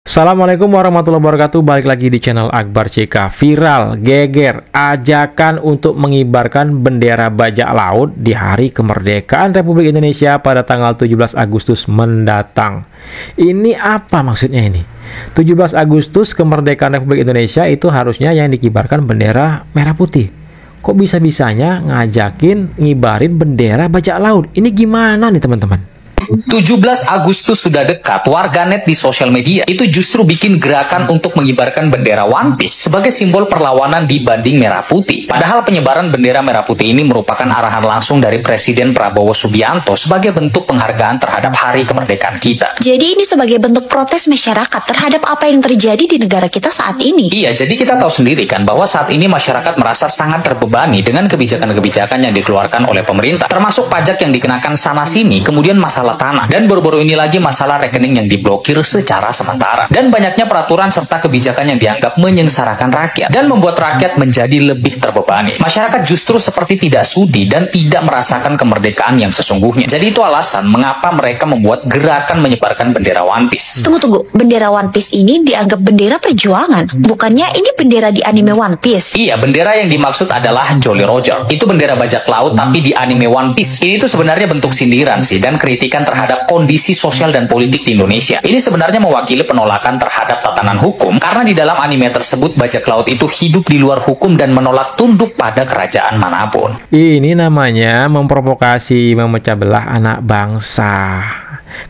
Assalamualaikum warahmatullahi wabarakatuh. Balik lagi di channel Akbar CK. Viral, geger, ajakan untuk mengibarkan bendera bajak laut di hari kemerdekaan Republik Indonesia pada tanggal 17 Agustus mendatang. Ini apa maksudnya ini? 17 Agustus kemerdekaan Republik Indonesia itu harusnya yang dikibarkan bendera merah putih. Kok bisa-bisanya ngajakin ngibarin bendera bajak laut? Ini gimana nih teman-teman? 17 Agustus sudah dekat, warganet di sosial media itu justru bikin gerakan untuk mengibarkan bendera One Piece sebagai simbol perlawanan dibanding merah putih. Padahal penyebaran bendera merah putih ini merupakan arahan langsung dari Presiden Prabowo Subianto sebagai bentuk penghargaan terhadap hari kemerdekaan kita. Jadi ini sebagai bentuk protes masyarakat terhadap apa yang terjadi di negara kita saat ini. Iya, jadi kita tahu sendiri kan bahwa saat ini masyarakat merasa sangat terbebani dengan kebijakan-kebijakan yang dikeluarkan oleh pemerintah, termasuk pajak yang dikenakan sana-sini, kemudian masalah tanah, dan baru-baru ini lagi masalah rekening yang diblokir secara sementara, dan banyaknya peraturan serta kebijakan yang dianggap menyengsarakan rakyat dan membuat rakyat menjadi lebih terbebani. Masyarakat justru seperti tidak sudi dan tidak merasakan kemerdekaan yang sesungguhnya. Jadi itu alasan mengapa mereka membuat gerakan menyebarkan bendera One Piece. Tunggu, bendera One Piece ini dianggap bendera perjuangan, bukannya ini bendera di anime One Piece? Iya, bendera yang dimaksud adalah Jolly Roger. Itu bendera bajak laut tapi di anime One Piece. Ini tuh sebenarnya bentuk sindiran sih dan kritikan terhadap kondisi sosial dan politik di Indonesia. Ini sebenarnya mewakili penolakan terhadap tatanan hukum karena di dalam anime tersebut bajak laut itu hidup di luar hukum dan menolak tunduk pada kerajaan manapun. Ini namanya memprovokasi, memecah belah anak bangsa.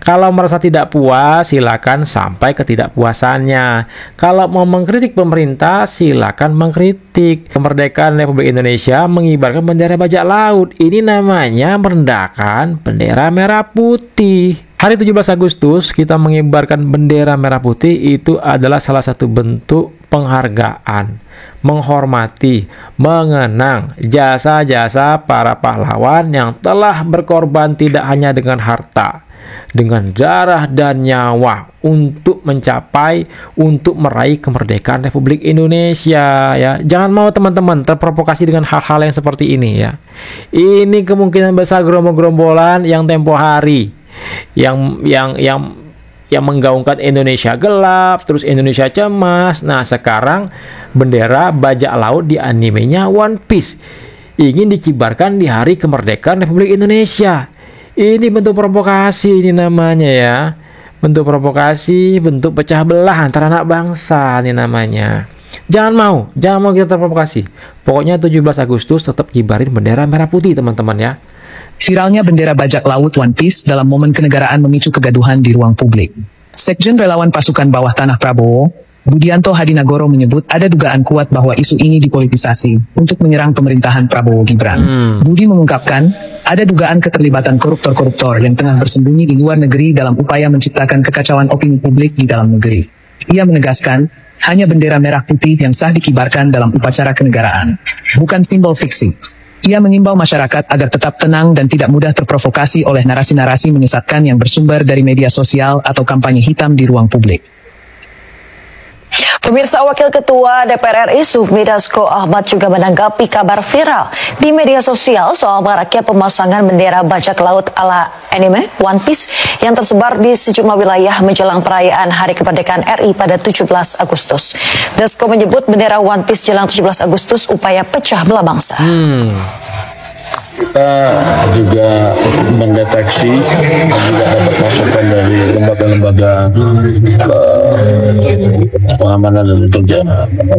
Kalau merasa tidak puas, silakan sampai ketidakpuasannya. Kalau mau mengkritik pemerintah, silakan mengkritik. Kemerdekaan Republik Indonesia mengibarkan bendera bajak laut. Ini namanya merendahkan bendera merah putih. Hari 17 Agustus kita mengibarkan bendera merah putih itu adalah salah satu bentuk penghargaan, menghormati, mengenang jasa-jasa para pahlawan yang telah berkorban tidak hanya dengan harta, dengan darah dan nyawa untuk meraih kemerdekaan Republik Indonesia ya. Jangan mau teman-teman terprovokasi dengan hal-hal yang seperti ini ya. Ini kemungkinan besar gerombol-gerombolan yang tempo hari yang menggaungkan Indonesia gelap, terus Indonesia cemas. Nah, sekarang bendera bajak laut di animenya One Piece ingin dikibarkan di hari kemerdekaan Republik Indonesia. Ini bentuk provokasi ini namanya ya. Bentuk provokasi, bentuk pecah belah antara anak bangsa ini namanya. Jangan mau kita terprovokasi. Pokoknya 17 Agustus tetap kibarin bendera merah putih teman-teman ya. Viralnya bendera bajak laut One Piece dalam momen kenegaraan memicu kegaduhan di ruang publik. Sekjen Relawan Pasukan Bawah Tanah Prabowo, Budianto Hadinagoro menyebut ada dugaan kuat bahwa isu ini dipolitisasi untuk menyerang pemerintahan Prabowo Gibran. Budi mengungkapkan, ada dugaan keterlibatan koruptor-koruptor yang tengah bersembunyi di luar negeri dalam upaya menciptakan kekacauan opini publik di dalam negeri. Ia menegaskan, hanya bendera merah putih yang sah dikibarkan dalam upacara kenegaraan, bukan simbol fiksi. Ia mengimbau masyarakat agar tetap tenang dan tidak mudah terprovokasi oleh narasi-narasi menyesatkan yang bersumber dari media sosial atau kampanye hitam di ruang publik. Pemirsa, Wakil Ketua DPR RI Sufmi Dasko Ahmad juga menanggapi kabar viral di media sosial soal maraknya pemasangan bendera bajak laut ala anime One Piece yang tersebar di sejumlah wilayah menjelang perayaan Hari Kemerdekaan RI pada 17 Agustus. Dasko menyebut bendera One Piece jelang 17 Agustus upaya pecah belah bangsa. Kita juga mendeteksi dan juga dapat masukan dari lembaga-lembaga pengamanan dan intelijen.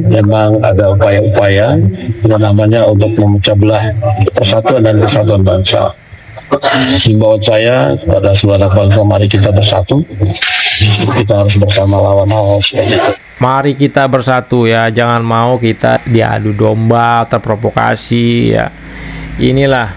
Memang ada upaya-upaya yang namanya untuk memecah belah persatuan dan kesatuan bangsa. Himbauan saya pada saudara bangsa, mari kita bersatu. Kita harus bersama lawan hal seperti itu. Mari kita bersatu ya, jangan mau kita diadu domba, terprovokasi ya. Inilah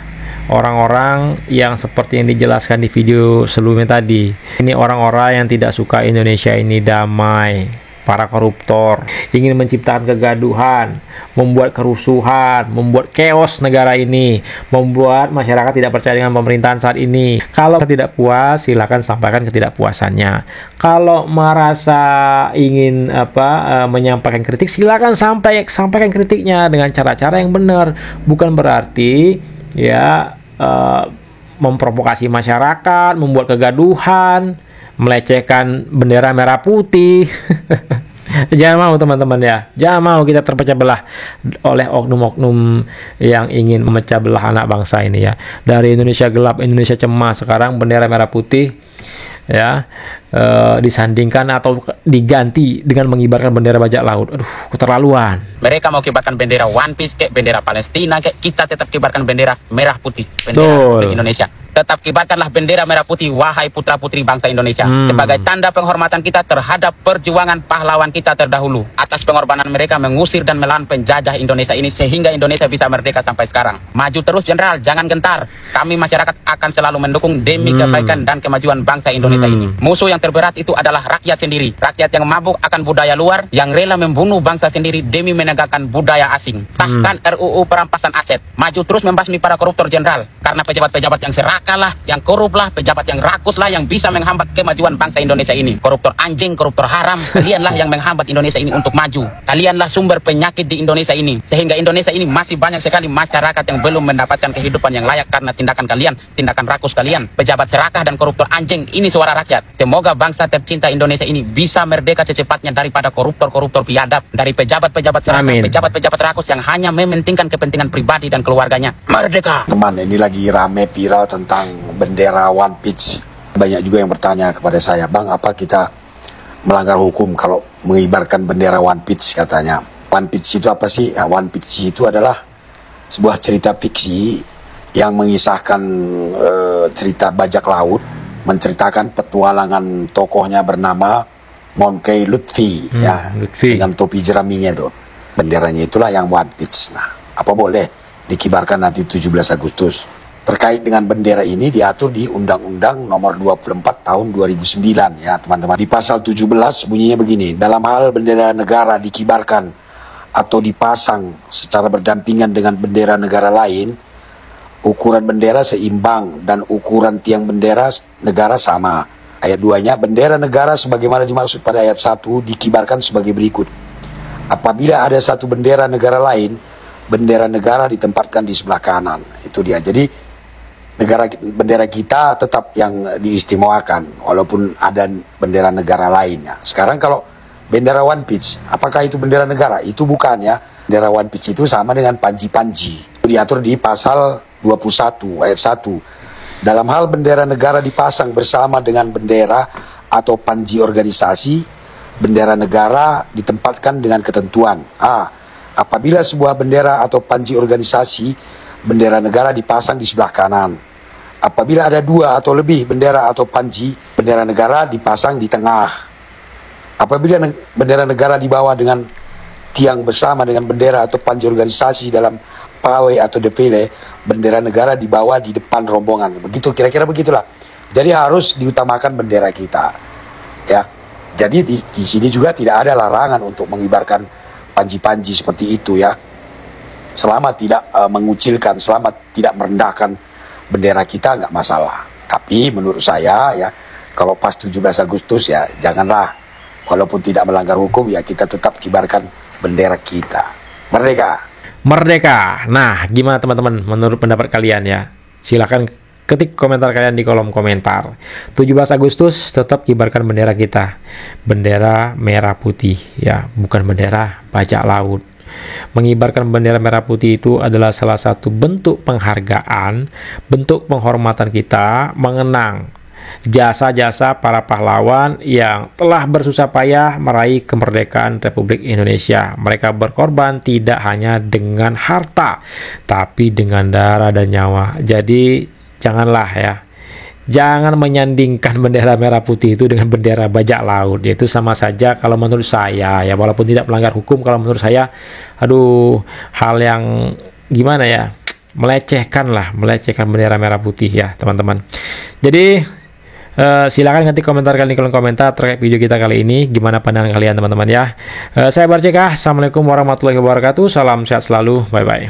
orang-orang yang seperti yang dijelaskan di video sebelumnya tadi. Ini orang-orang yang tidak suka Indonesia ini damai. Para koruptor ingin menciptakan kegaduhan, membuat kerusuhan, membuat chaos negara ini, membuat masyarakat tidak percaya dengan pemerintahan saat ini. Kalau tidak puas, silakan sampaikan ketidakpuasannya. Kalau merasa ingin menyampaikan kritik, silakan sampaikan kritiknya dengan cara-cara yang benar. Bukan berarti ya memprovokasi masyarakat, membuat kegaduhan, melecehkan bendera merah putih. Jangan mau teman-teman ya, jangan mau kita terpecah belah oleh oknum-oknum yang ingin memecah belah anak bangsa ini ya. Dari Indonesia gelap, Indonesia cemas, sekarang bendera merah putih ya disandingkan atau diganti dengan mengibarkan bendera bajak laut. Aduh, keterlaluan. Mereka mau kibarkan bendera One Piece kayak bendera Palestina kayak, kita tetap kibarkan bendera merah putih, bendera Republik Indonesia. Tetap kibarkanlah bendera merah putih, wahai putra-putri bangsa Indonesia, sebagai tanda penghormatan kita terhadap perjuangan pahlawan kita terdahulu atas pengorbanan mereka mengusir dan melawan penjajah Indonesia ini sehingga Indonesia bisa merdeka sampai sekarang. Maju terus Jenderal, jangan gentar. Kami masyarakat akan selalu mendukung demi kebaikan dan kemajuan bangsa Indonesia ini. Musuh yang terberat itu adalah rakyat sendiri. Rakyat yang mabuk akan budaya luar, yang rela membunuh bangsa sendiri demi menegakkan budaya asing. Sahkan RUU perampasan aset. Maju terus membasmi para koruptor Jenderal, karena pejabat-pejabat yang serakah lah, yang korup lah, pejabat yang rakus lah yang bisa menghambat kemajuan bangsa Indonesia ini. Koruptor anjing, koruptor haram, kalianlah yang menghambat Indonesia ini untuk maju. Kalianlah sumber penyakit di Indonesia ini, sehingga Indonesia ini masih banyak sekali masyarakat yang belum mendapatkan kehidupan yang layak karena tindakan kalian, tindakan rakus kalian. Pejabat serakah dan koruptor anjing, ini suara rakyat. Semoga bangsa tercinta Indonesia ini bisa merdeka secepatnya daripada koruptor-koruptor biadab, dari pejabat-pejabat serakah, pejabat-pejabat rakus yang hanya mementingkan kepentingan pribadi dan keluarganya. Merdeka! Teman, ini lagi rame viral tentang bendera One Piece. Banyak juga yang bertanya kepada saya, Bang, apa kita melanggar hukum kalau mengibarkan bendera One Piece katanya. One Piece itu apa sih? Ya, One Piece itu adalah sebuah cerita fiksi yang mengisahkan cerita bajak laut, menceritakan petualangan tokohnya bernama Monkey Luffy, ya, Luffy dengan topi jeraminya itu. Benderanya itulah yang One Piece. Nah, apa boleh dikibarkan nanti 17 Agustus? Terkait dengan bendera ini diatur di Undang-Undang Nomor 24 Tahun 2009 ya teman-teman. Di pasal 17 bunyinya begini, dalam hal bendera negara dikibarkan atau dipasang secara berdampingan dengan bendera negara lain, ukuran bendera seimbang dan ukuran tiang bendera negara sama. Ayat 2-nya, bendera negara sebagaimana dimaksud pada ayat 1 dikibarkan sebagai berikut. Apabila ada satu bendera negara lain, bendera negara ditempatkan di sebelah kanan. Itu dia. Jadi bendera kita tetap yang diistimewakan walaupun ada bendera negara lainnya. Sekarang kalau bendera One Piece, apakah itu bendera negara? Itu bukan ya. Bendera One Piece itu sama dengan panji-panji. Itu diatur di pasal 21 ayat 1. Dalam hal bendera negara dipasang bersama dengan bendera atau panji organisasi, bendera negara ditempatkan dengan ketentuan. Apabila sebuah bendera atau panji organisasi, bendera negara dipasang di sebelah kanan. Apabila ada dua atau lebih bendera atau panji, bendera negara dipasang di tengah. Apabila bendera negara dibawa dengan tiang bersama dengan bendera atau panji organisasi dalam pawai atau defile, bendera negara dibawa di depan rombongan. Begitu, kira-kira begitulah. Jadi harus diutamakan bendera kita. Ya. Jadi di sini juga tidak ada larangan untuk mengibarkan panji-panji seperti itu ya. Selama tidak mengucilkan, selama tidak merendahkan bendera kita, nggak masalah. Tapi menurut saya ya, kalau pas 17 Agustus ya janganlah, walaupun tidak melanggar hukum ya kita tetap kibarkan bendera kita. Merdeka! Merdeka! Nah, gimana teman-teman menurut pendapat kalian ya? Silahkan ketik komentar kalian di kolom komentar. 17 Agustus tetap kibarkan bendera kita. Bendera merah putih ya, bukan bendera bajak laut. Mengibarkan bendera merah putih itu adalah salah satu bentuk penghargaan, bentuk penghormatan kita mengenang jasa-jasa para pahlawan yang telah bersusah payah meraih kemerdekaan Republik Indonesia. Mereka berkorban tidak hanya dengan harta, tapi dengan darah dan nyawa. Jadi janganlah ya, jangan menyandingkan bendera merah putih itu dengan bendera bajak laut. Itu sama saja kalau menurut saya ya, walaupun tidak melanggar hukum, kalau menurut saya hal yang gimana ya, melecehkan bendera merah putih ya teman-teman. Jadi silakan nanti komentar kalian di kolom komentar terkait video kita kali ini, gimana pandangan kalian teman-teman ya. Saya Barceka, assalamualaikum warahmatullahi wabarakatuh, salam sehat selalu, bye bye.